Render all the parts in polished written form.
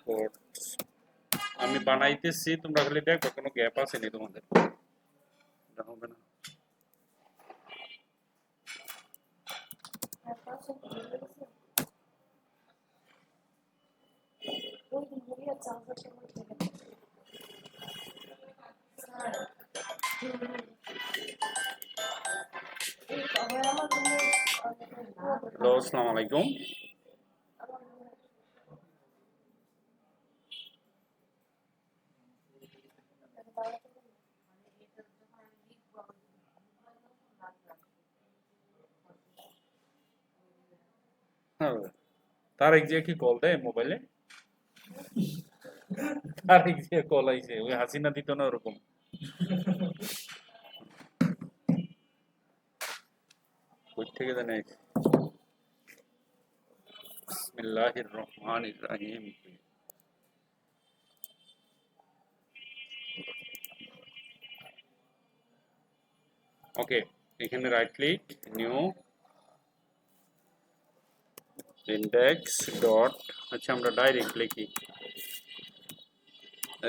Quotes আমি বানাইতেছি, তোমরা খালি দেখো কোনো গ্যাপ আছে নি তোমাদের। এটা হবে না। হ্যালো, আসসালামু আলাইকুম। তারেক যে কি কল দেয় মোবাইলে, তারেক যে কল আইছে ওই হাসিনা দিত না ওরকম। কই থেকে জানে। বিসমিল্লাহির রহমানির রহিম। ওকে, এখানে right click, new index dot, আচ্ছা আমরা ডাইরেক্ট লিখি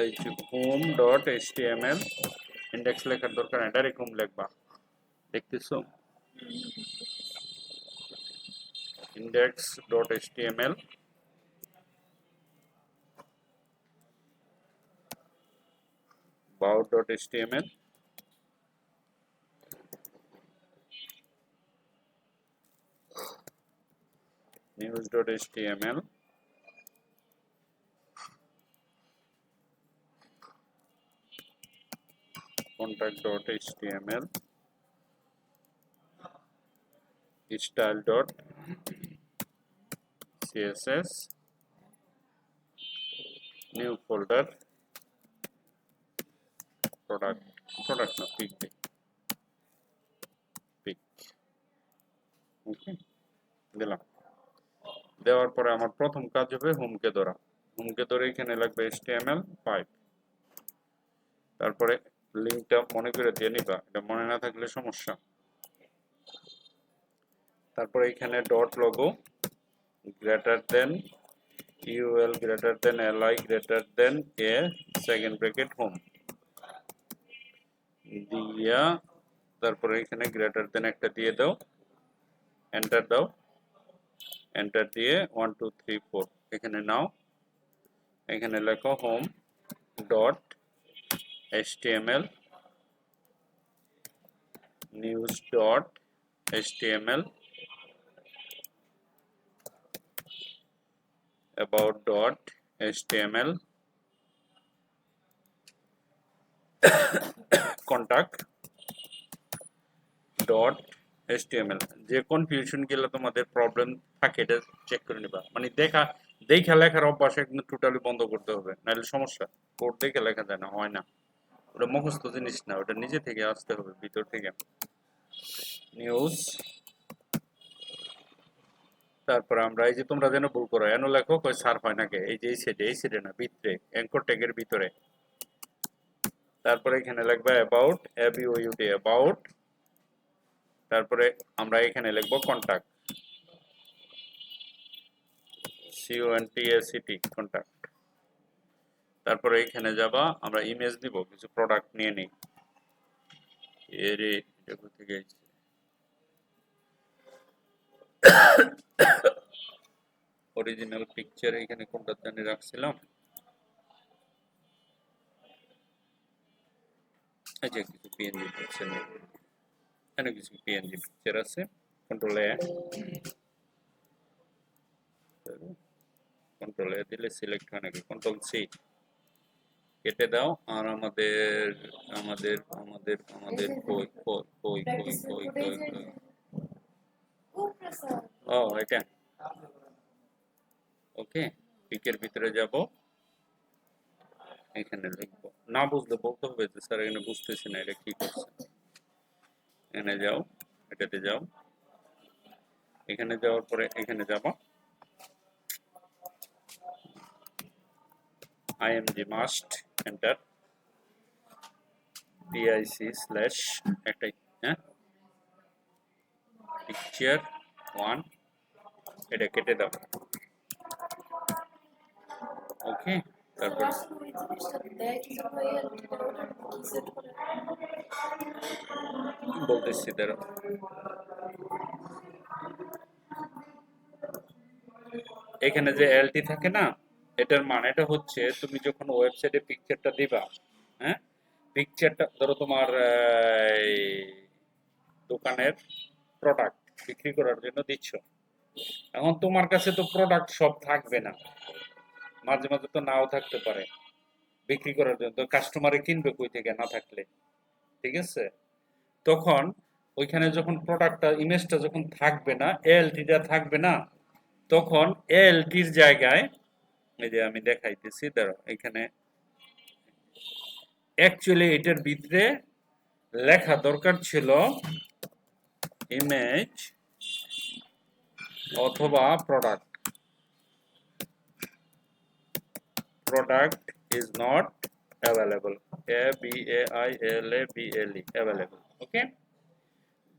এই যে হোম ডট এইচটিএমএল। ইন্ডেক্স লেখার দরকার নেই, ডাইরেক্ট হোম লিখবা। দেখতেছো index dot HTML, about dot html, news dot html, contact dot html, style dot css, new folder, product না pic ওকে দিলাম। দেওয়ার পরে আমার প্রথম কাজ হবে হোমকে ধরা। হোমকে ধরে এখানে লাগবে html5। তারপরে লিঙ্কটা মনে করে দিয়ে নিবা, এটা মনে না থাকলে সমস্যা। তারপরে এখানে dot logo greater than ul greater than li greater than a second bracket home দিয়া, তারপরে এখানে গ্রেটার দেন একটা দিয়ে দাও, এন্টার দাও, এন্টার দিয়ে 1 2 3 4 এখানে নাও। এখানে লেখো home dot html, news dot html, about dot html, contact dot html। যে কনফিউশন গুলো তোমাদের প্রবলেম থাকে এটা চেক করে নিবা, মানে দেখা লেখার অভ্যাস একদম টোটালি বন্ধ করতে হবে, নাহলে সমস্যা। কোড দেখে লেখা যায় না, হয় না, ওটা মুখস্থ জিনিস না, ওটা নিজে থেকে আসতে হবে ভিতর থেকে। নিউজ, তারপর আমরা এই যে তোমরা যেন ভুল করো এন লেখো কই সার্ফ হয় নাকি, এই যে এই সাইডে না ভিতরে অ্যাঙ্কর ট্যাগের ভিতরে। তারপরে এখানে লিখবা অ্যাবাউট, অ্যাবিউটি অ্যাবাউট, তারপরে আমরা এখানে লিখব কন্টাক্ট, CONTACT কন্টাক্ট। তারপরে এখানে যাবা, আমরা ইমেজ দিব, কিছু প্রোডাক্ট নিয়ে নেই। এরে এটা কোথা থেকে আসছে, অরিজিনাল পিকচার এখানে কোনটা জানি রাখছিলাম, আচ্ছা কিছু পিএনজি পিকচার নেই, এখানে কিছু পিএনজি পিকচার আছে। কন্ট্রোল এ দিলে সিলেক্ট হয় নাকি, কন্ট্রোল সি কেটে দাও। আর আমাদের আমাদের আমাদের আমাদের কই কই কই কই কই কই কই, ও এটা ওকে। পিকের ভিতরে যাব, এখানে লিখব, না বুঝলে বলতে হবে যে স্যার এখানে বুঝতেছি না এটা কি করছে। এখানে যাও, এটাতে যাও, এখানে যাওয়ার পরে এখানে যাব img মাস্ট এন্টার pic / একটা হ্যাঁ পিকচার 1, এটা কেটে দাও ওকে, স্যার তারপর আসলে ওই জিনিসটা দেয় কি জন্য এই এলটিটা ওটা কি সেট করে? বলতেছি দাঁড়া। এখানে যে এলটি থাকে না, এটার মানেটা হচ্ছে তুমি যখন ওয়েবসাইটে পিকচারটা দিবা, হ্যাঁ, পিকচারটা ধরো তোমার এই দোকানের প্রোডাক্ট বিক্রি করার জন্য দিচ্ছ। এখন তোমার কাছে তো প্রোডাক্ট সব থাকবে না, মাঝে মাঝে তো নাও থাকতে পারে বিক্রি করার জন্য, তো কাস্টমারে কিনবে কই থেকে না থাকলে, ঠিক আছে? তখন ওইখানে যখন প্রোডাক্টটা ইমেজটা যখন থাকবে না, এএলটিটা থাকবে না, তখন এএলটির জায়গায় এই যে আমি দেখাইতেছি দাঁড়াও, এখানে অ্যাকচুয়ালি এটার ভিতরে লেখা দরকার ছিল ইমেজ অথবা product. Product is not available, AVAILABLE available. Okay,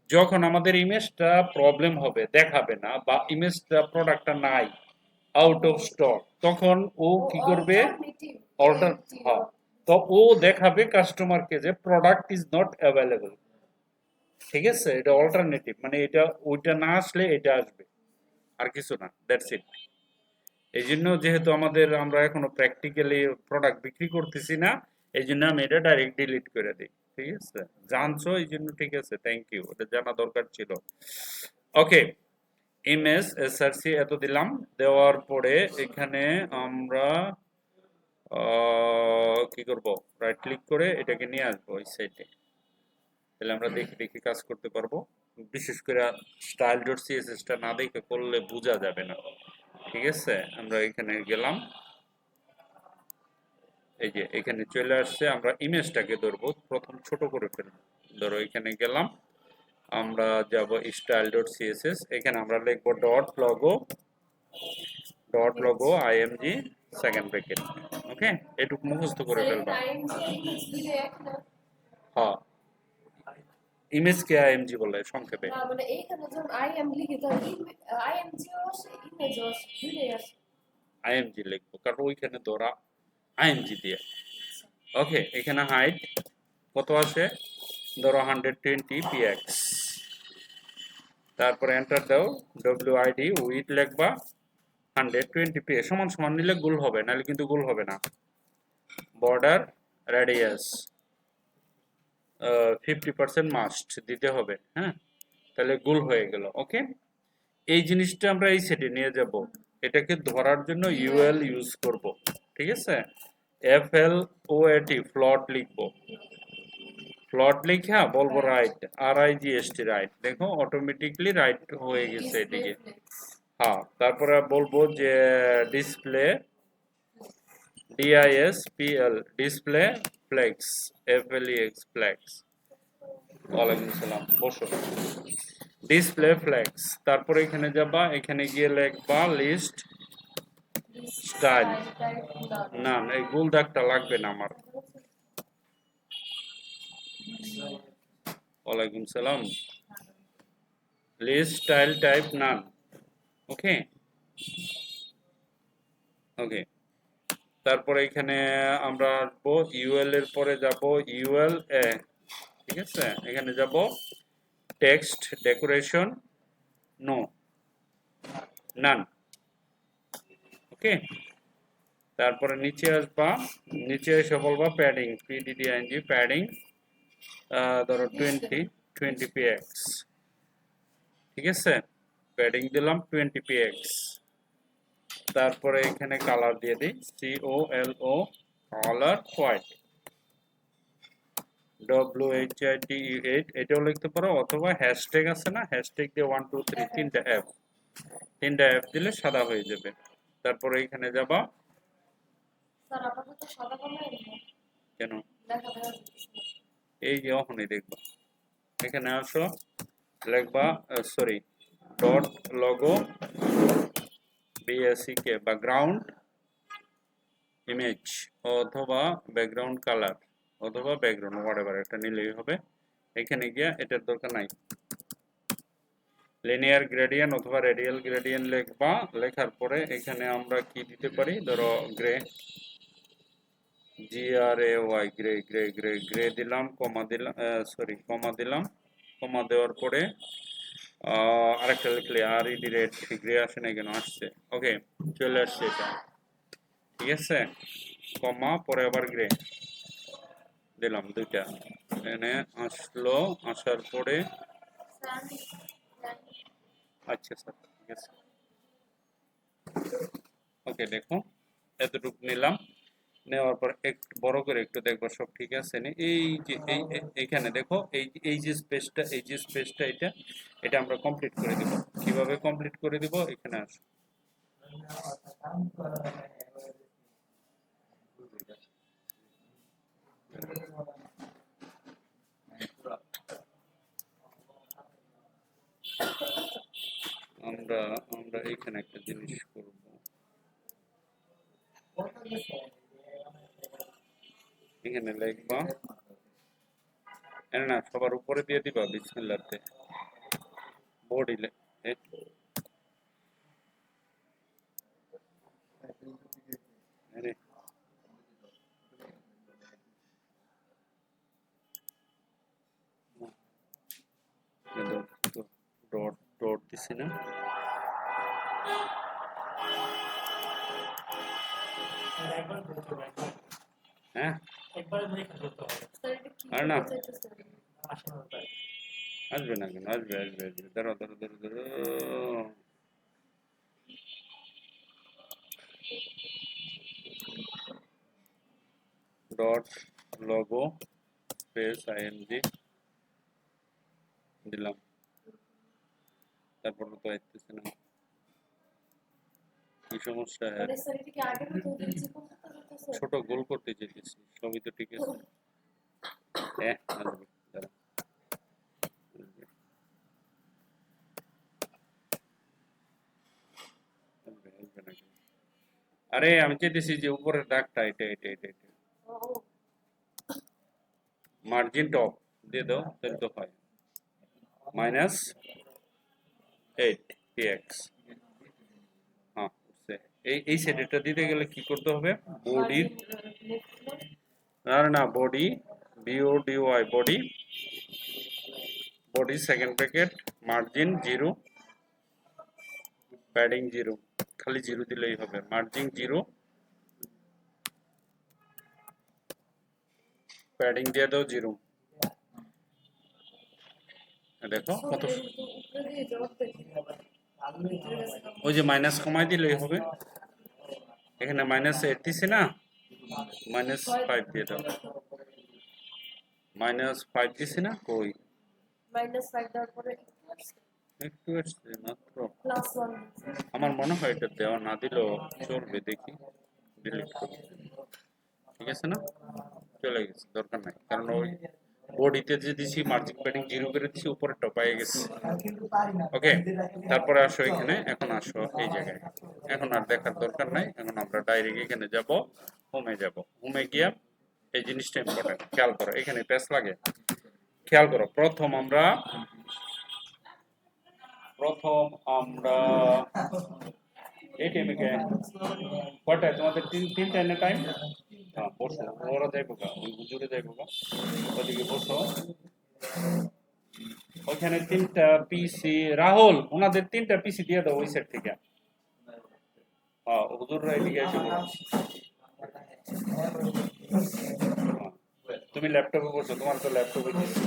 যখন আমাদের ইমেজটা প্রবলেম হবে, দেখাবে না, বা ইমেজটা প্রোডাক্টটা নাই, আউট অফ স্টক, তখন ও কি করবে? Alternative alter LT. হ্যাঁ, তো ও দেখাবে কাস্টমারকে যে প্রোডাক্ট ইজ নট অ্যাভেলেবল। ঠিক আছে, এটা অল্টারনেটিভ, মানে এটা ওইটা না আসলে এটা আসবে, আর কিছু না, দ্যাটস ইট। এই জন্য যেহেতু আমরা এখনো প্র্যাকটিক্যালি প্রোডাক্ট বিক্রি করতেছি না, এই জন্য আমি এটা ডাইরেক্ট ডিলিট করে দিই। ঠিক আছে, জানছো এই জন্য, ঠিক আছে, থ্যাংক ইউ, এটা জানা দরকার ছিল। ওকে, ইমেজ এসআরসি এত দিলাম, দেওয়ার পরে এখানে আমরা কি করব, রাইট ক্লিক করে এটাকে নিয়ে আসবো ওই সাইটে, তাহলে আমরা দেখে দেখে কাজ করতে পারবো। বিশেষ করে স্টাইল ডট সিএসএস টা না দেখে করলে বোঝা যাবে না। ঠিক আছে, আমরা এখানে গেলাম, এই যে এখানে চলে আসছে, আমরা ইমেজটাকে ধরবো, প্রথম ছোট করে ফেলবো, ধরো এখানে গেলাম, আমরা যাব স্টাইল ডট সিএসএস, এখানে আমরা লিখবো dot logo IMG second bracket. Okay, এটুকু মুখস্থ করে স্যার ফেলবা। আইএমজি আর ইমেজ দুইটা এক না? হ্যাঁ, ইমেজ কে আইএমজি বলে সংক্ষেপে। না মানে এইখানে যখন আইএম লিখি তখন আইএমজিও আসে ইমেজও আসে দুইটাই আসে। আইএমজি লিখবো কারণ ওইখানে ধরা আইএমজি দিয়ে। ওকে, এখানে হাইট কত আসে, ধরো 120 px, তারপরে এন্টার দাও, ডব্লিউআইডি উইথ লিখবা 120 px, সমান সমান নিলে গোল হবে, নাহলে কিন্তু গোল হবে না। বর্ডার রেডিয়াস 50% মাস্ট দিতে হবে, হ্যাঁ, তাহলে গোল হয়ে গেল। ওকে, এই জিনিসটা আমরা এই সেটে নিয়ে যাব, এটাকে ধরার জন্য ইউএল ইউজ করব। ঠিক আছে, FLOAT ফ্লট লিখবো, ফ্লট লিখা বলবো রাইট, RIGST রাইট, দেখো অটোমেটিকলি রাইট হয়ে গেছে ডিসপ্লে এদিকে। ফ্লেক্স। হ্যাঁ, তারপরে বলবো যে display DISPL display flex, FLEX flex. ওয়ালাইকুম সালাম, বসো। ডিসপ্লে ফ্লেক্স, তারপরে এখানে যাবা, এখানে গিয়ে লিখবা লিস্ট স্টাইল। স্টাইল টাইপ না, এই গোল দাগটা লাগবে না আমার। ওয়ালাইকুম সালাম, লিস্ট স্টাইল টাইপ নান। ওকে, ওকে, তারপরে এখানে আমরা আসবো ইউএল এর পরে যাব ইউএল এ। ঠিক আছে, এখানে যাব টেক্সট ডেকোরেশন নো, নান। ওকে, তারপরে নিচে আসবা, নিচে এসে বলবা প্যাডিং, PDDING প্যাডিং, ধরো 20 px। ঠিক আছে, প্যাডিং দিলাম 20 px, তারপরে এখানে কালার দিয়ে দিই COLO কালার হোয়াইট, WHITE এটাও লিখতে পারো, অথবা হ্যাশট্যাগ আছে না, হ্যাশট্যাগ দিয়ে 1 2 3 তিনটা F দিলে সাদা হয়ে যাবে। তারপরে এখানে যাবা, স্যার আপাতত সাদা কালার কেন, দেখা দেখা যাচ্ছে। এই যে ওখানে দেখবা, এখানে আসো, লিখবা sorry dot logo BACK background image, অথবা ব্যাকগ্রাউন্ড কালার, অথবা ব্যাকগ্রাউন্ড হোয়াটএভার একটা নিলেই হবে। এখানে গিয়া এটার দরকার নাই, লিনিয়ার গ্রেডিয়েন্ট অথবা রেডিয়াল গ্রেডিয়েন্ট লিখবা, লেখার পরে এখানে আমরা কি দিতে পারি, ধরো grey, GRAY, grey grey grey grey দিলাম, কমা দিলাম, সরি কমা দিলাম, কমা দেওয়ার পরে আরেকটা লিখলে RED রেড, গ্রে আসে না কেন, আসছে, ওকে চলে আসছে এটা, ঠিক আছে, কমা পরে আবার গ্রে দিলাম দুইটা, এখানে আসলো, আসার পরে আচ্ছা স্যার ঠিক আছে, ওকে দেখো এতটুকু নিলাম, নেওয়ার পর একটু বড় করে একটু দেখবো সব ঠিক আছে নি, এই যে এইখানে দেখো এই যে স্পেসটা, এই যে স্পেসটা, এটা আমরা কমপ্লিট করে দিব, কিভাবে কমপ্লিট করে দিব, এখানে আসো, আমরা আমরা এখানে একটা জিনিস করব, এখানে লিখবা, না সবার উপরে দিয়ে দিবা বিসমিল্লাহতে, বডি ডট ডট দিছি না, হ্যাঁ আর না আসবে না কেন, আসবে আসবে আসবে, ধরো ধরো ধরো ধরো, ডট লগো স্পেস IMG দিলাম, তারপর তো আসতেছে না, কি সমস্যা, ছোট গোল করতে চেয়েছি, সবই তো ঠিক আছে, হ্যাঁ আসবে, দাঁড়া আসবে, আসবে না কেন, আরে আমি চেয়েছি যে উপরের দাগটা, এটা মার্জিন টপ দিয়ে দাও, তাহলে তো হয় -8 px, হ্যাঁ উঠছে, এই সেটটা দিতে গেলে কি করতে হবে, বডির, না body, BODY body, body second bracket, margin 0, padding 0, খালি 0 দিলেই হবে, মার্জিন 0, প্যাডিং দিয়ে দাও 0, দেখো কত, ওই যে মাইনাস কমাই দিলেই হবে, এখানে -8 দিছি না, -5 দিয়ে দাও, -5 দিছি না, কই একটু আসছে মাত্র, আমার মনে হয় এটা দেওয়া না দিলেও চলবে, দেখি ডিলিট করি, ঠিক আছে না, চলে গেছে, দরকার নাই, কারণ ওই বডিতে যে দিছি মার্জিন প্যাডিং 0 করে দিছি, উপরেরটা পেয়ে গেছে, ওকে, তারপরে আসো এখানে, এখন আসো এই জায়গায়, এখন আর দেখার দরকার নাই, এখন আমরা ডাইরেক্ট এখানে যাব, হোমে যাব, হোমে গিয়া এই জিনিসটা ইম্পর্টেন্ট, খেয়াল করো, এখানে প্যাচ লাগে, খেয়াল করো, প্রথম আমরা এই টাইমে কয়টায় তোমাদের, তিনটা এনে টাইম, হ্যাঁ বসো, ওরা যাইবো গা, ওই হুজুরে যাইবো গা, ওদিকে বসো, ওইখানে 3টা পিসি, রাহুল ওনাদের 3টা পিসি দিয়ে দাও ওই সেট থেকে, হ্যাঁ হুজুররা এদিকে এসে বসো, তুমি ল্যাপটপে বসো, তোমার তো ল্যাপটপে দিচ্ছি,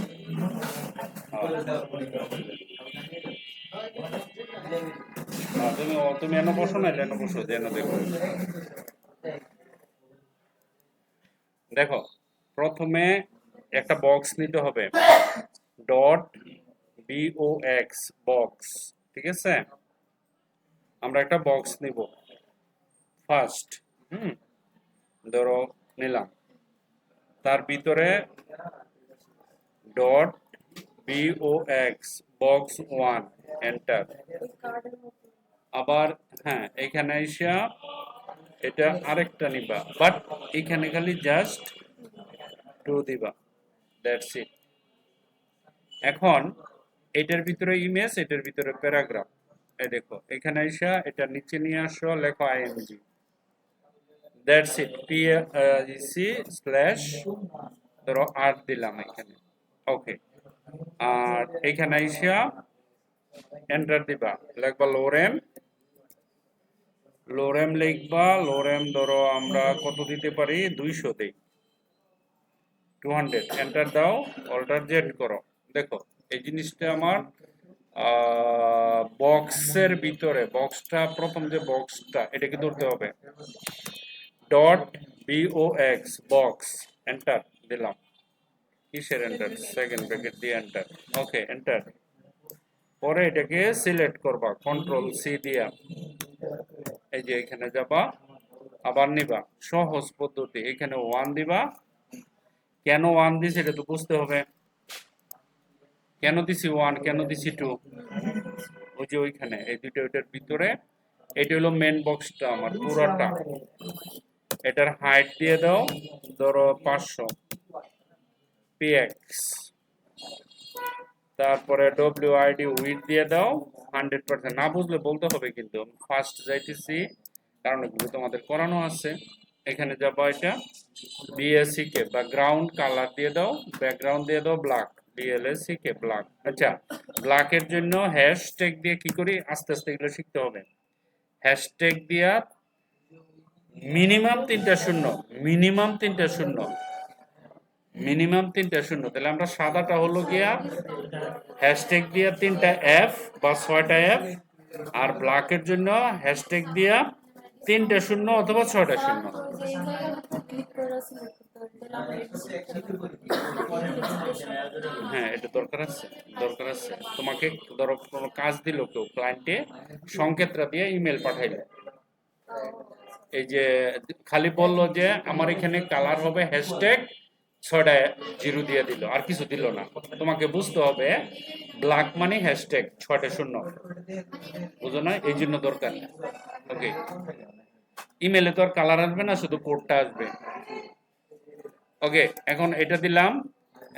তুমি এনে বসো, না এনে বসো, যেন দেখো, দেখো প্রথমে একটা বক্স নিতে হবে, ডট BOX বক্স, ঠিক আছে, আমরা একটা বক্স নিব ফার্স্ট, ধরো নিলাম, তার ভিতরে ডট BOX বক্স 1 এন্টার, আবার হ্যাঁ এখানে এসে এটা আরেকটা নিবা, বাট এখানে খালি জাস্ট 2 দিবা, দ্যাটস ইট, এখন এটার ভিতরে ইমেজ, এটার ভিতরে প্যারাগ্রাফ। এই দেখো এখানে আইসা এটা নিচে নিয়ে আসো, লেখো IMG, that's it, PAC slash ধরো আর দিলাম এখানে, ওকে। আর এখানে আইসা এন্টার দিবা, লিখবা লোরেম, লোরেম লিখবা, লোরেম ধরো আমরা কত দিতে পারি, 200 দেই, 200, এন্টার দাও, অল্টার জেড করো। দেখো এই জিনিসটা আমার বক্সের ভিতরে, বক্সটা প্রথম যে বক্সটা এটাকে ধরতে হবে, ডট বিওএক্স বক্স, এন্টার দিলাম, কিসের এন্টার, সেকেন্ড ব্র্যাকেট দিয়ে এন্টার, ওকে এন্টার। পরে এটাকে সিলেক্ট করবা কন্ট্রোল সি দিয়া, এই যে এখানে যাবা, আবার নিবা সহজ পদ্ধতি, এখানে 1 দিবা। কেন 1 দিছি এটা তো বুঝতে হবে, কেন দিছি 1, কেন দিছি 2, ওই যে ওইখানে এই দুটো ওইটার ভিতরে, এটা হলো মেন বক্সটা আমার পুরোটা, এটার হাইট দিয়ে দাও ধরো 500 px, তারপরে ডব্লিউআইডি উইথ দিয়ে দাও 100%। না বুঝলে বলতে হবে, কিন্তু ফার্স্ট যাইতেছি কারণ এগুলো তোমাদের করানো আছে। এখানে যাবা, এটা বিএসসি কে ব্যাকগ্রাউন্ড কালার দিয়ে দাও, ব্যাকগ্রাউন্ড দিয়ে দাও ব্ল্যাক, বিএলএসসি কে ব্ল্যাক। আচ্ছা, ব্ল্যাকের জন্য হ্যাশট্যাগ দিয়ে কি করি, আস্তে আস্তে এগুলো শিখতে হবে। হ্যাশট্যাগ দিয়া মিনিমাম 3টা শূন্য, মিনিমাম 3টা শূন্য, মিনিমাম 3টা শূন্য। তাহলে আমরা সাদাটা হলো গিয়া হ্যাশট্যাগ দিয়া 3টা এফ বা 6টা এফ, আর ব্ল্যাকের জন্য হ্যাশট্যাগ দিয়া 3টা শূন্য অথবা 6টা শূন্য। হ্যাঁ, এটা দরকার আছে, দরকার আছে। তোমাকে ধরো কোনো কাজ দিল কেউ, ক্লায়েন্টে সংকেতটা দিয়ে ইমেল পাঠাইলো, এই যে খালি বললো যে আমার এখানে কালার হবে হ্যাশট্যাগ 6টা জিরো দিয়ে দিল, আর কিছু দিল না। তোমাকে বুঝতে হবে ব্ল্যাক মানে হ্যাশট্যাগ 6টা শূন্য, বুঝো না, এই জন্য দরকার। ওকে, ইমেলে তো আর কালার আসবে না, শুধু কোডটা আসবে। ওকে, এখন এটা দিলাম।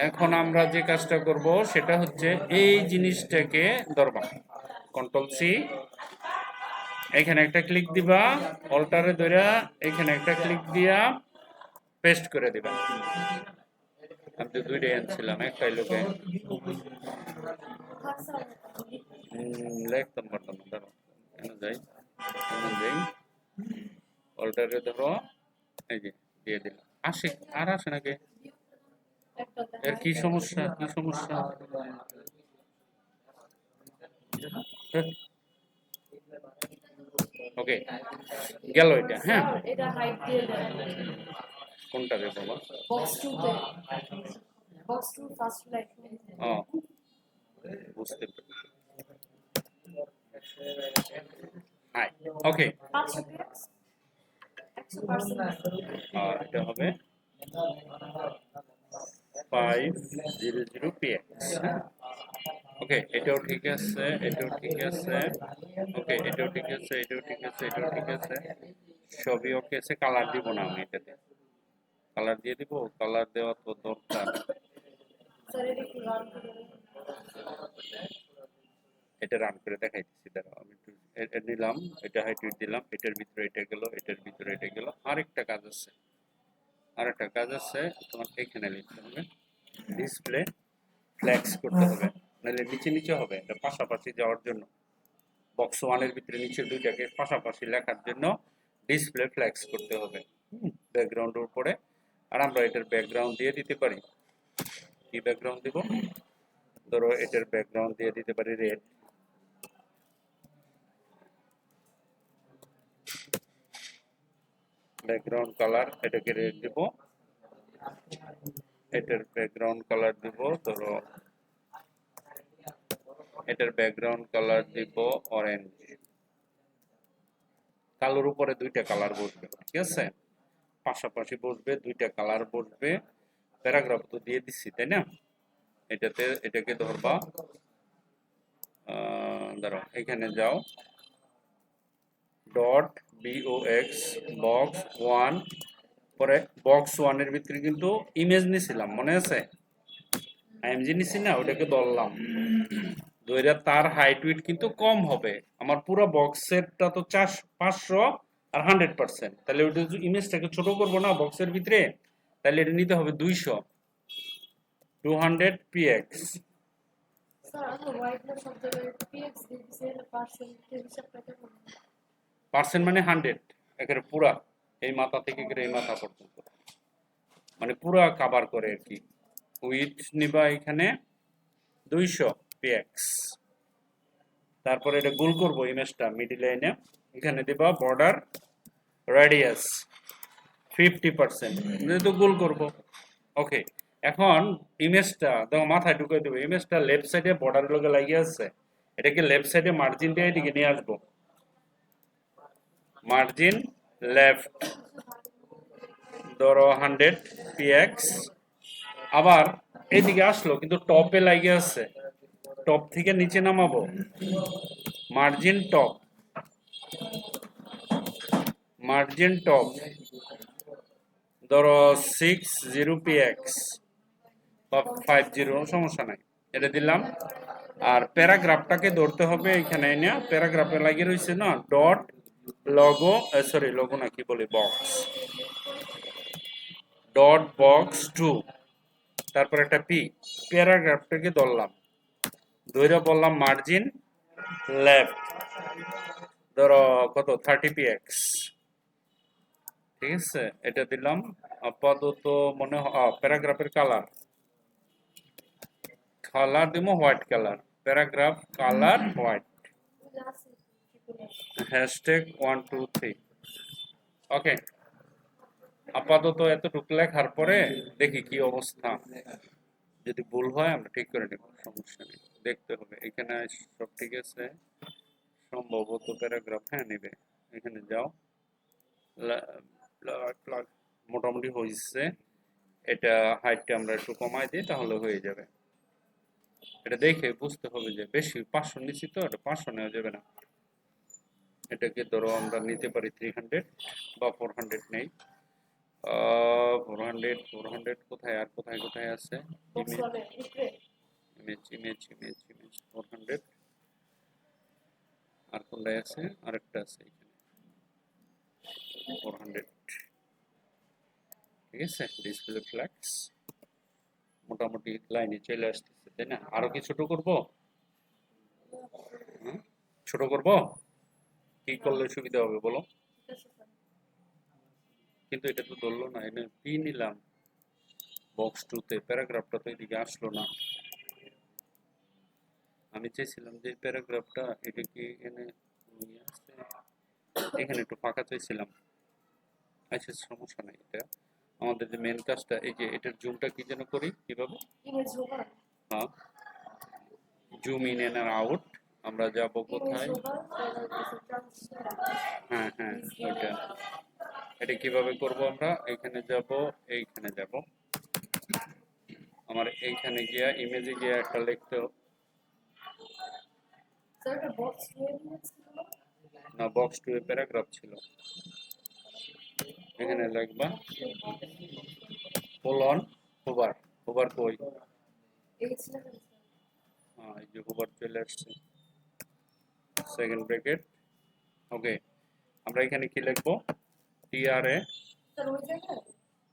এখন আমরা যে কাজটা করব সেটা হচ্ছে এই জিনিসটাকে ধরবা, কন্ট্রোল সি, এখানে একটা ক্লিক দিবা, অল্টারে ধরে এখানে একটা ক্লিক দিয়া পেস্ট করে দিবা। আমি দুইটাই আনছিলাম, একটাই লোকে লিখতাম পারতাম না, ধরো কেন যাই, কেন যাই, অল্টারে ধরো, এই যে দিয়ে দিলাম, আসে আর আসে নাকি, এর কি সমস্যা, কি সমস্যা, ওকে গেল এটা। হ্যাঁ, এটা হাইট দিয়ে দেন, কোনটা রে বাবা, বক্স 2 তে, বক্স 2 ফার্স্ট লাইন। ও বুঝতে পেরেছি, হাই, ওকে। 500 px 100%। এটা হবে 500 px। ওকে, এটাও ঠিক আছে, এটাও ঠিক আছে, ওকে এটাও ঠিক আছে, এটাও ঠিক আছে, এটাও ঠিক আছে, সবই ওকে আছে। কালার দিব না আমি এটাতে, কালার দিয়ে দিব, কালার দেওয়া তো দরকার। স্যার এটা একটু রান করে এটা রান করে দেখাইতেছি, দাঁড়াও আমি একটু এটা নিলাম, এটা হাইট দিলাম, এটার ভিতরে এটা গেল, এটার ভিতরে এটা গেল। আরেকটা কাজ আছে, আরেকটা কাজ আছে, তোমার এখানে লিখতে হবে, ডিসপ্লে ফ্ল্যাক্স করতে হবে, নাহলে নিচে নিচে হবে। এটা পাশাপাশি যাওয়ার জন্য, বক্স 1 এর ভিতরে নিচে দুইটাকে পাশাপাশি লেখার জন্য ডিসপ্লে ফ্ল্যাক্স করতে হবে ব্যাকগ্রাউন্ডের উপরে। আর আমরা এটার ব্যাকগ্রাউন্ড দিয়ে দিতে পারি, কি ব্যাকগ্রাউন্ড দিব, ধরো এটার ব্যাকগ্রাউন্ড দিয়ে দিতে পারি রেড, ব্যাকগ্রাউন্ড কালার এটাকে রেড দিব, এটার ব্যাকগ্রাউন্ড কালার দিব ধরো, এটার ব্যাকগ্রাউন্ড কালার দিব অরেঞ্জ। কালোর উপরে দুইটা কালার বসবে, ঠিক আছে, পাশাপাশি বসবে, দুইটা কালার বসবে। প্যারাগ্রাফ তো দিয়ে দিচ্ছি, তাই না, এটাতে এটাকে ধরবা, ধরো এখানে যাও, ডট বিওএক্স বক্স 1, পরে বক্স 1 এর ভিতরে কিন্তু ইমেজ নিছিলাম, মনে আছে, আইএমজি নিছি না, ওটাকে ধরলাম, ধইরা তার হাইট উইট কিন্তু কম হবে। আমার পুরো বক্সেরটা তো 500 আর 100%, তাহলে ওটা ইমেজটাকে ছোট করবো না বক্সের ভিতরে, তাহলে এটা নিতে হবে 200 px। স্যার আমরা হোয়াইট না সব জায়গায় পিএক্স দিয়েছে না পার্সেন্টের হিসাবটা কেমন? পার্সেন্ট মানে 100, একেবারে পুরা এই মাথা থেকে করে এই মাথা পর্যন্ত, মানে পুরা কভার করে আর কি। উইথ নিবা এখানে 200 px। তারপরে এটা গোল করব ইমেজটা মিডল লাইনে, এখানে দিবা বর্ডার রেডিয়াস 50%, যেহেতু গোল করব। ওকে, এখন ইমেজটা দেখো মাথায় ঢুকে দেবো, ইমেজটা লেফট সাইডে বর্ডার লগে লাগিয়ে আছে, এটাকে লেফট সাইডে মার্জিন দিয়ে এদিকে নিয়ে আসবো, মার্জিন লেফট ধরো 100 px। আবার এইদিকে আসলো কিন্তু টপে লাগিয়ে আছে, টপ থেকে নিচে নামাবো, মার্জিন টপ, মার্জিন টপ ধরো 60 px বা 50, সমস্যা নাই, এটা দিলাম। আর প্যারাগ্রাফটাকে ধরতে হবে এখানে এনে, প্যারাগ্রাফে লাগিয়ে রয়েছে না ডট লগো, সরি লগো না কি বলি বক্স, ডট বক্স 2, তারপর একটা পি, প্যারাগ্রাফটাকে ধরলাম, ধরে বললাম মার্জিন লেফট ধরো কত 30 px, ঠিক আছে, এটা দিলাম। আপাতত মনে হয় প্যারাগ্রাফের কালার, কালার দিব white colour, paragraph colour white, hashtag 123। ওকে, আপাতত এতটুকু লেখার পরে দেখি কি অবস্থা, যদি ভুল হয় আমরা ঠিক করে নেব, সমস্যা নেই, দেখতে হবে এখানে সব ঠিক আছে সম্ভবত, প্যারাগ্রাফ হ্যাঁ নেবে, এখানে যাও, মোটামুটি হয়েছে। এটা হাইটটা আমরা একটু কমাই দিই তাহলে হয়ে যাবে। এটা দেখে বুঝতে হবে যে বেশি 500 নিচ্ছি তো, এটা 500 নেওয়া যাবে না, এটাকে ধরো আমরা নিতে পারি 300 বা 400 নেই। 400 কোথায় আর কোথায় কোথায় আছে, বক্স ওয়ানে উপরে ইমেজ ইমেজ ইমেজ ইমেজ 400, আর কোনটায় আছে, আরেকটা আছে এখানে 400, ঠিক আছে। ডিসপ্লে ফ্ল্যাক্স মোটামুটি লাইনে চলে আসতেছে, তাই না? আরো কি ছোট করব? ছোট করব, কি করলে সুবিধা হবে বলো? ঠিক আছে স্যার। কিন্তু এটা তো ধরলো না, এনে পি নিলাম বক্স 2 তে, প্যারাগ্রাফটা তো এদিকে আসলো না। আমি চাইছিলাম যে প্যারাগ্রাফটা এটা কি এখানে নিয়ে আসতে, এখানে একটু ফাঁকা চাইছিলাম। আচ্ছা সমস্যা নাই, এটা আমাদের যে মেন কাজটা, এই যে এটার জুমটা কি যেন করি কিভাবে, ইমেজ ওভার হ্যাঁ জুম ইন এন্ড আউট, আমরা যাব ইমেজ কোথায়, ওভার ট্রান্সফার হ্যাঁ হ্যাঁ ওইটা, এটা কিভাবে করব, আমরা এখানে যাব, এইখানে যাব, আমার এইখানে গিয়া ইমেজে গিয়া একটা লিখতে, স্যার এটা বক্স নিয়ে নিয়েছিল না বক্স 2 এ প্যারাগ্রাফ ছিল, এখানে লিখবা কোলন হুবার, হুবার কই, এই ছিল স্যার। হ্যাঁ এই যে হুবার চলে আসছে, সেকেন্ড ব্র্যাকেট। ওকে, আমরা এখানে কি লিখবো, টিআরএ, স্যার ওই জায়গায়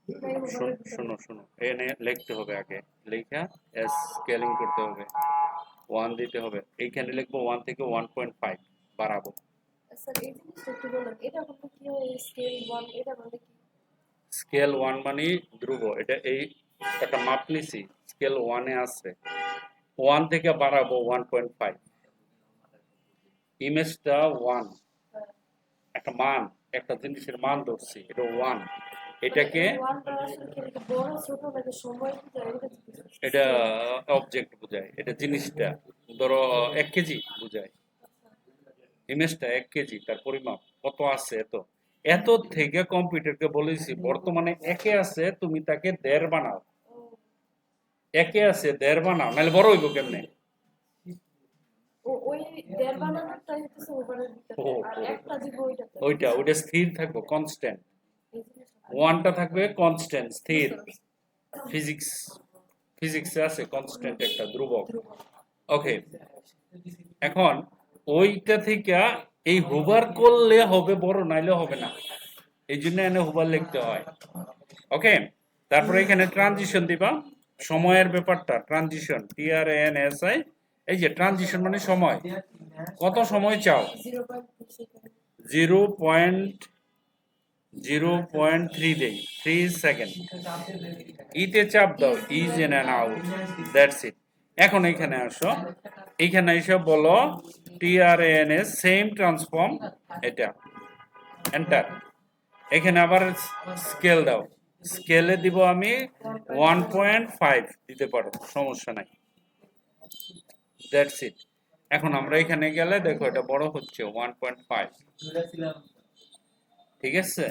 এটাই ওভারের ভিতরে শোনো শোনো এনে লিখতে হবে, আগে লেখা এস স্কেলিং করতে হবে, 1 দিতে হবে, এইখানে লিখবো 1 থেকে 1.5 বাড়াবো। স্যার এই জিনিসটা একটু বলেন, এটা বলতে কি হয় স্কেল 1, এটা বলতে কি? স্কেল 1 মানে ধ্রুব, এটা এই একটা মাপ নিছি, স্কেল 1 এ আছে, 1 থেকে বাড়াবো 1.5, ইমেজটা 1, একটা মান, একটা জিনিসের মান ধরছি, এটা 1, এটাকে, ওয়ানটা আসলে কি এটা বড় ছোট নাকি সময় কি যায় এটা জিজ্ঞেস করছি। এটা অবজেক্ট বোঝায়, এটা জিনিসটা ধরো 1 কেজি বোঝায়, ইমেজটা 1 কেজি, তার পরিমাপ কত আছে, এত, এত থেকে কম্পিউটারকে বলেছি বর্তমানে একে আছে, তুমি তাকে 1.5 বানাও, ও একে আছে 1.5 বানাও, নাহলে বড় হইব কেমনে? ওই দেড় বানানোটাই হচ্ছে ওভারের ভিতরে ও আর একটা দিব ওইটাতে ওইটা ওইটা স্থির থাকবে কনস্ট্যান্ট, এই জিনিসটা 1টা থাকবে কনস্ট্যান্ট স্থির, বুঝতে পারছি। ফিজিক্সে আছে কনস্ট্যান্ট একটা ধ্রুবক। ধ্রুবক। ওকে, এখন ওইটা থেকে এই হোভার করলে হবে বড়, নাইলে হবে না, এই জন্য এনে হোভার লিখতে হয়। ওকে, তারপরে এখানে ট্রানজিশন দিবা, সময়ের ব্যাপারটা ট্রানজিশন, TRANSI, এই যে ট্রানজিশন মানে সময়, কত সময় চাও? 0.0.3 দেই, 3 সেকেন্ড। ইতে চাপ দাও, is in and out, that's it. এখন এখানে আসো, এখানে এসে বলো TRANS সেম ট্রান্সফর্ম, এটা এন্টার। এখানে আবার স্কেল দাও, স্কেলে দিব আমি 1.5 দিতে পারো, সমস্যা নাই, দ্যাটস ইট। এখন আমরা এখানে গেলে দেখো এটা বড় হচ্ছে 1.5, ঠিক আছে।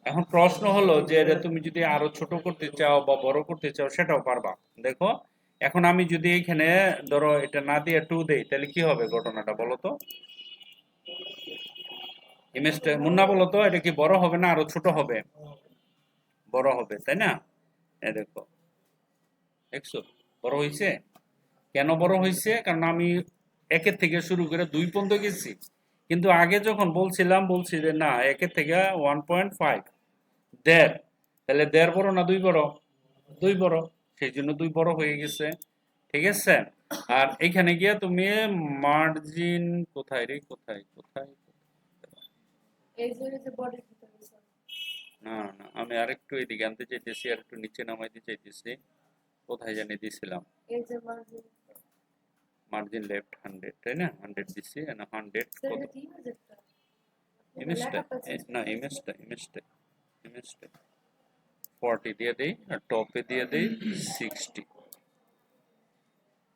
এখন প্রশ্ন হলো যে এটা তুমি যদি আরো ছোট করতে চাও বা বড় করতে চাও সেটাও পারবা। দেখো এখন আমি যদি এখানে ধরো এটা না দিয়ে 2 দেই, তাহলে কি হবে ঘটনাটা বলো তো? ইমেজটা মুন্না বলো তো, এটা কি বড় হবে না আরো ছোট হবে? বড় হবে, তাই না? এই দেখো, দেখছো বড় হয়েছে। কেন বড় হয়েছে? কারণ আমি একের থেকে শুরু করে 2 পর্যন্ত গেছি, কিন্তু আগে যখন বলছি যে না একের থেকে 1.5, 1.5, তাহলে 1.5 বড় না 2 বড়? 2 বড়, সেই জন্য 2 বড় হয়ে গেছে, ঠিক আছে। আর এখানে গিয়ে তুমি মার্জিন কোথায় রে, কোথায় কোথায়, না না আমি আরেকটু এদিকে আনতে চাইতেছি, আর একটু নিচে নামাইতে চাইতেছি, কোথায় জানি দিছিলাম, মার্জিন লেফট 100, তাই না? 100 দিছি না, 100 কত ইমেজটা, না ইমেজটা 40 দিয়ে দেই, আর টপে দিয়ে দেই 60,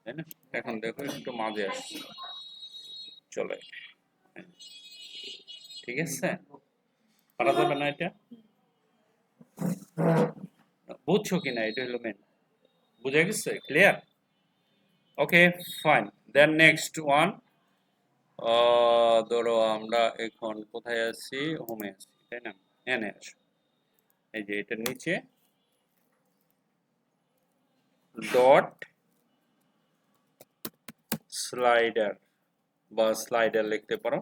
তাই না? এখন দেখো একটু মাঝে আসছে, চলে, ঠিক আছে। পারা যাবে না এটা? বুঝছো কিনা, এটা হলো মেন, বুঝা গেছে, clear? Okay fine, then next one, ধরো আমরা এখন কোথায় আছি, হোমে আছি, তাই না? এনে আসো, এই যে এটার নিচে ডট স্লাইডার বা স্লাইডার লিখতে পারো,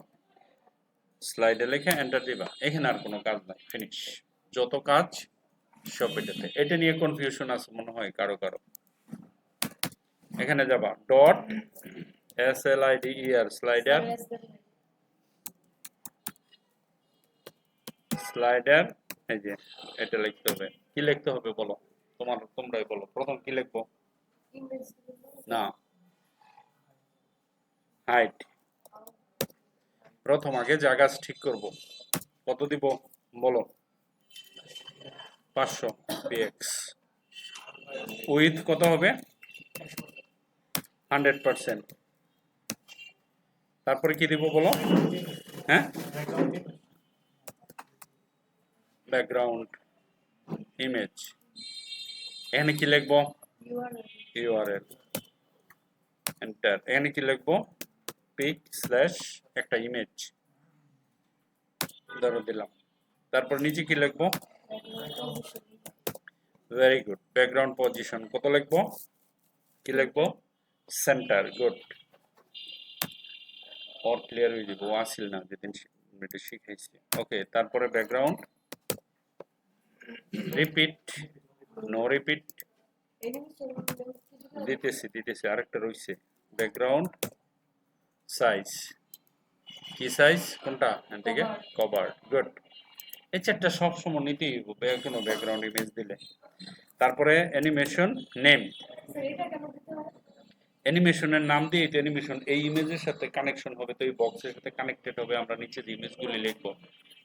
স্লাইডার লিখে এন্টার দিবা। এখানে আর কোনো কাজ নাই, ফিনিশ, যত কাজ সব এটাতে। এটা নিয়ে কনফিউশন আছে মনে হয় কারো কারো। এখানে যাবা ডট SLIDER, স্লাইডার, স্লাইডার, এই যে এটা লিখতে হবে। কি লিখতে হবে বলো, তোমরাই বলো, প্রথম কি লিখবো? না, হাইট, প্রথম আগে জায়গা ঠিক করব, কত দিব বলো? 500 px। উইথ কত হবে? 100%। তারপরে কি দিব বলো? হ্যাঁ, ব্যাকগ্রাউন্ড ইমেজ, এখানে কি লিখবো? URL, enter. এখানে কি লিখবো? পিক স্ল্যাশ একটা ইমেজ ধরো দিলাম। তারপর নিচে কি লিখবো? ভেরি গুড, ব্যাকগ্রাউন্ড পজিশন কত লিখবো? কি লিখবো? Centre, good. অর ক্লিয়ার হয়ে যাব, আসিল না যেদিন এটা শিখাইছি। ওকে, তারপরে ব্যাকগ্রাউন্ড, রিপিট, নো রিপিট, দিতেছি আরেকটা রইছে, ব্যাকগ্রাউন্ড সাইজ, কি সাইজ কোনটা এদিকে? Cover, good. এই চারটা সব সময় নিতেই হবে কোনো ব্যাকগ্রাউন্ড ইমেজ দিলে। তারপরে অ্যানিমেশন নেম, অ্যানিমেশনের নাম দিয়ে এটা অ্যানিমেশন এই ইমেজের সাথে কানেকশন হবে, তো এই বক্সের সাথে কানেক্টেড হবে, আমরা নিচে যে ইমেজগুলি লিখবো।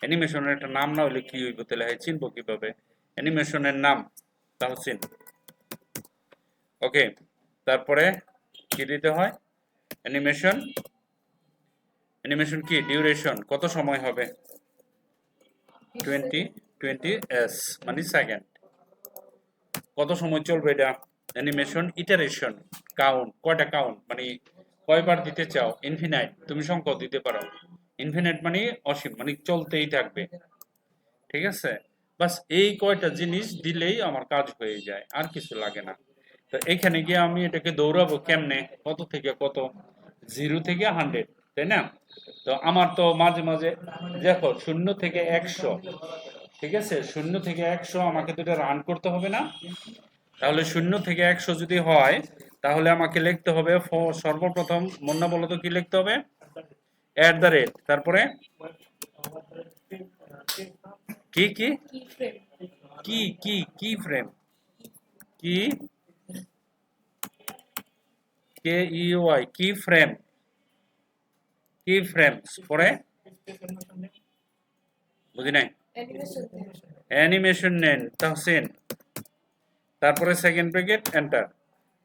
অ্যানিমেশনের একটা নাম না হলে কি হইব, তাহলে হয় চিনবো কিভাবে? অ্যানিমেশনের নাম তাহসিন, ওকে। তারপরে কি দিতে হয়? অ্যানিমেশন, অ্যানিমেশন কি ডিউরেশন, কত সময় হবে? 20 s মানে সেকেন্ড, কত সময় চলবে এটা? অ্যানিমেশন ইটারেশন, কাউন্ট, কয়টা কাউন্ট মানে কয়বার দিতে চাও? ইনফিনাইট, তুমি সংখ্যা দিতে পারো, ইনফিনাইট মানে অসীম, মানে চলতেই থাকবে, ঠিক আছে। বাস এই কয়টা জিনিস দিলেই আমার কাজ হয়ে যায়, আর কিছু লাগে না। তো এখানে গিয়ে আমি এটাকে দৌড়াবো কেমনে, কত থেকে কত? 0 থেকে 100, তাই না? তো আমার তো মাঝে মাঝে দেখো 0 থেকে 100, ঠিক আছে, 0 থেকে 100 আমাকে তো এটা রান করতে হবে না? তাহলে 0 থেকে 100 যদি হয়, তাহলে আমাকে লিখতে হবে সর্বপ্রথম, মুন্না বলো তো কি লিখতে হবে? @ তারপরে কি কি কি ফ্রেম কি ফ্রেম, কি KEY, কি ফ্রেমস, পরে বুঝি নাই, অ্যানিমেশন অ্যানিমেশন নেন তাহসিন, তারপরে সেকেন্ড ব্র্যাকেট এন্টার,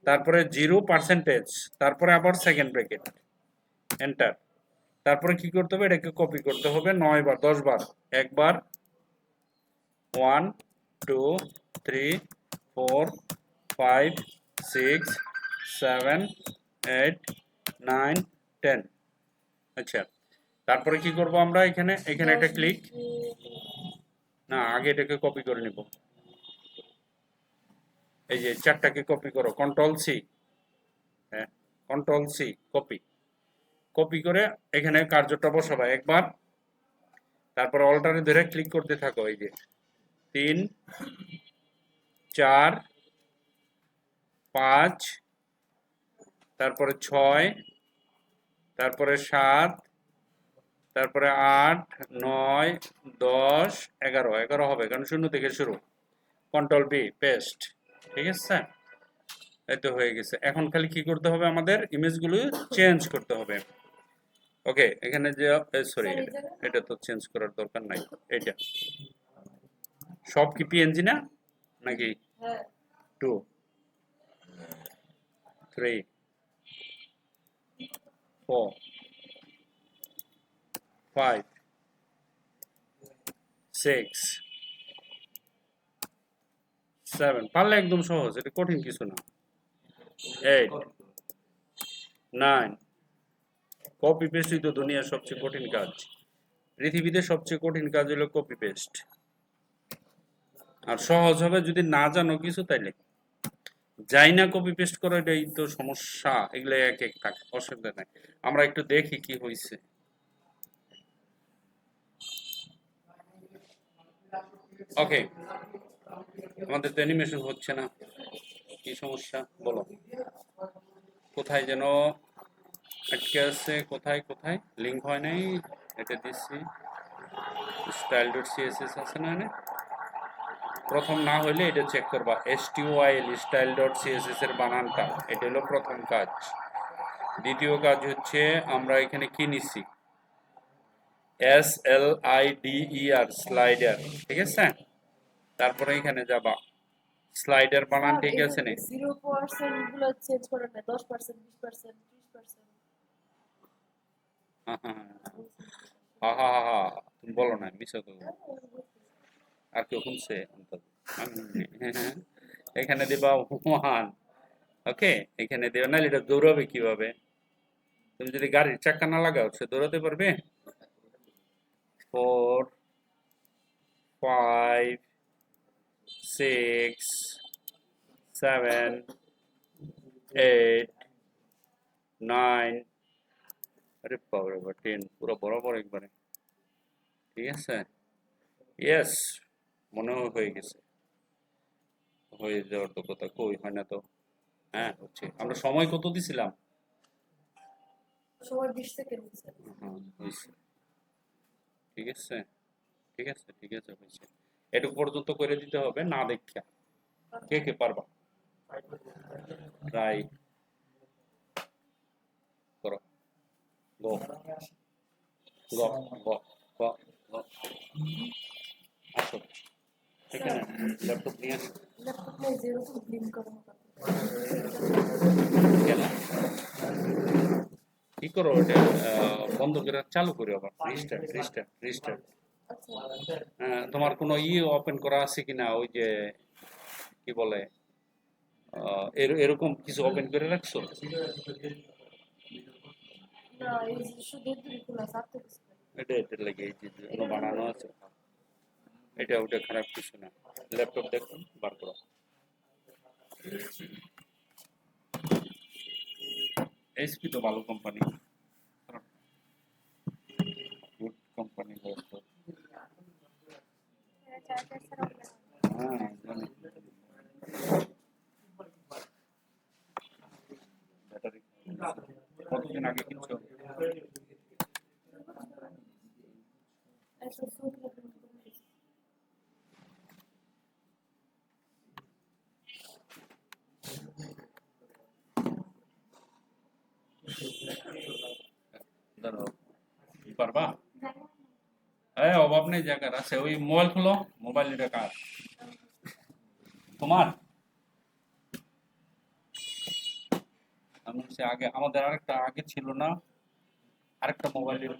তারপরে 0%, তারপরে আবার সেকেন্ড ব্র্যাকেট এন্টার, তারপরে কি করতে হবে, এটাকে কপি করতে হবে 9 বার 10 বার, একবার 1 2 3 4 5 6 7 8 9 10। আচ্ছা, তারপরে কি করব আমরা, এখানে একটা ক্লিক, না আগে এটাকে কপি করে নিব, এই যে চারটাকে কপি করো, কন্ট্রোল-C, হ্যাঁ কন্ট্রোল-C, কপি করে এখানে কার্যটা বসাবা একবার, তারপর অল্টারে ধরে ক্লিক করতে থাকো, এই যে 3 4 5, তারপরে 6, তারপরে 7, তারপরে 8 9 10 11, 11 হবে কারণ 0 থেকে শুরু, কন্ট্রোল-V, পেস্ট, ঠিক আছে? এই তো হয়ে গেছে। এখন খালি কি করতে হবে, আমাদের ইমেজগুলো চেঞ্জ করতে হবে। ওকে, এখানে যে সরি, এটা তো চেঞ্জ করার দরকার নাই, এটা সব কি পিএনজি না নাকি? হ্যাঁ 2 3 4 5 6 7, পারলে একদম সহজ, এটা কঠিন কিছু না, 8 9, কপি পেস্টই তো দুনিয়ার সবচেয়ে কঠিন কাজ, পৃথিবীতে সবচেয়ে কঠিন কাজ হলো কপি পেস্ট। আর সহজ হবে যদি না জানো কিছু, তাইলে যাই না কপি পেস্ট করো, এটাই তো সমস্যা, এগুলো এক এক থাকে, অসুবিধা নাই। আমরা একটু দেখি কি হয়েছে। ওকে, আমাদের তো অ্যানিমেশন হচ্ছে না, কি সমস্যা বলো? কোথায় যেন আটকে আছে, কোথায় কোথায় লিঙ্ক হয় নাই, এটা দিচ্ছি, style.css আছে না, প্রথম না হইলে এটা চেক করবা, STYL style.css এর বানানটা, এটা হলো প্রথম কাজ। দ্বিতীয় কাজ হচ্ছে আমরা এখানে কি নিচ্ছি, SLIDER, স্লাইডার, ঠিক আছে? তারপরে এখানে যাবা, স্লাইডার বানান ঠিক আছে নি? 0% গুলো চেঞ্জ করে না, 10% 20% 30%। হা হা হা হা, তুমি বলো না, মিশো তো, আর কেউ শুনছে অন্তত? এখানে দিবা 1, ওকে, এখানে দিবা, নাহলে এটা দৌড়াবে কিভাবে? তুমি যদি গাড়ির চাক্কা না লাগাও, সে দৌড়াতে পারবে? 4 5 6 7 8 9, আরে বাবারে বাবা, 10, পুরো বরাবর একবারে, ঠিক আছে? ইয়েস, মনে হয় হয়ে গেছে, হয়ে যাওয়ার তো কথা, কই হয় না তো, হ্যাঁ হচ্ছে। আমরা সময় কত দিছিলাম? সময় 20 সেকেন্ড দিছে। হ্যাঁ হয়েছে, ঠিক আছে ঠিক আছে ঠিক আছে, হয়েছে। এটুকু পর্যন্ত করে দিতে হবে না দেখা, কে কে পারবা? ট্রাই করো, গো গো গো গো গো, আসো এখানে, ল্যাপটপ নিয়ে আসো, ল্যাপটপ নিয়ে যেরকম ব্লিঙ্ক করে কেন কি করো, এটা বন্ধ করে চালু করে আবার রিস্টার্ট রিস্টার্ট রিস্টার্ট। আচ্ছা তোমার কোনো ওপেন করা আছে কিনা, ওই যে কি বলে, এরকম কিছু ওপেন করে রাখছো? না, এই যে শুধু দুই খোলা সাথে কিছু নাই। এটা লাগে এই যে জন্য বানানো আছে, এটা ওটা খারাপ কিছু না। ল্যাপটপ দেখো, বার করো, এইচপি তো ভালো কোম্পানি, গুড কোম্পানি বলতো। চার্জার ছাড়া হবে না। হ্যাঁ জানি। ব্যাটারি কতদিন আগে কিনছো? Eso es un problema. ধরো পারবা? অভাব নেই, জায়গার আছে। ওই মোবাইল খুলো, মোবাইল এটা কার? তোমার? আমি বলছি আগে আমাদের আরেকটা আগে ছিল না, আরেকটা মোবাইলের।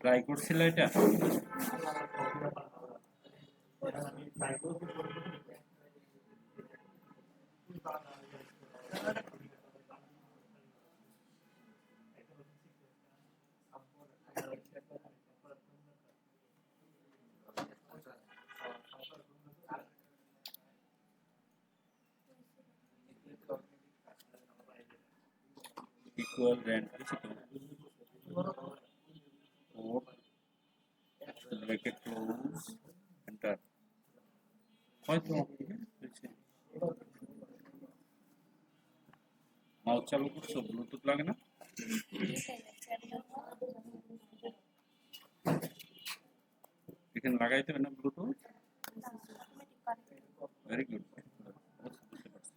ট্রাই করছিলে এটা? ইকুয়াল রেন্ট কিছু তো কোড ব্র্যাকেট ক্লোজ এন্টার হয়তো হয়েছে। মাউস চালু করছো, ব্লুটুথ লাগে না? এখানে লাগাইতে হবে না ব্লুটুথ? ভেরি গুড, বুঝতে পারছি।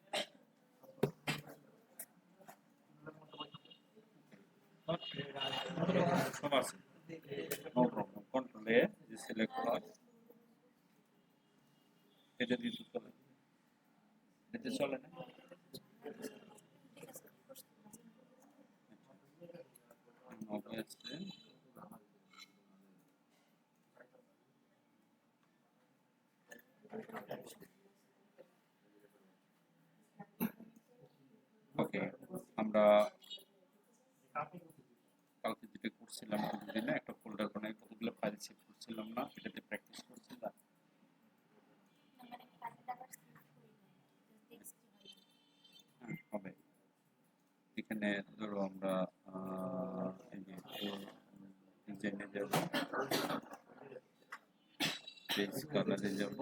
সব আছে, নো প্রবলেম। কন্ট্রোল এ যে সিলেক্ট হয় এটা দিয়ে তো চলে, এতে চলে না। নবে আছে, ওকে। আমরা কালকে যেটা করছিলাম, প্রতিদিনে একটা ফোল্ডার বানাই কতগুলো ফাইল সেভ করছিলাম না, এটাতে প্র্যাকটিস করছিলাম। হ্যাঁ হবে। এখানে ধরো আমরা এই যে ডিজাইনে যাব, পেজ কালারে যাব,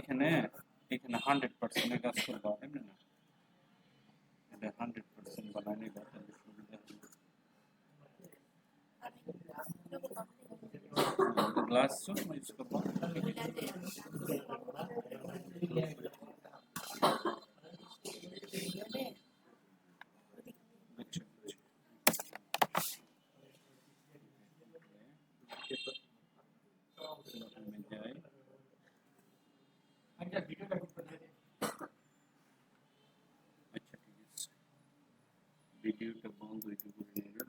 এখানে এখানে 100% কাজ করবো, এমনি না, এটা 100% বানাই নিবা, তাহলে সুবিধা হবে। গ্লাস ইউজ করবো। বুঝছো, বুঝছো। আমি যাই, আচ্ছা ঠিক আছে, ভিডিওটা বন্ধ করে নিলাম।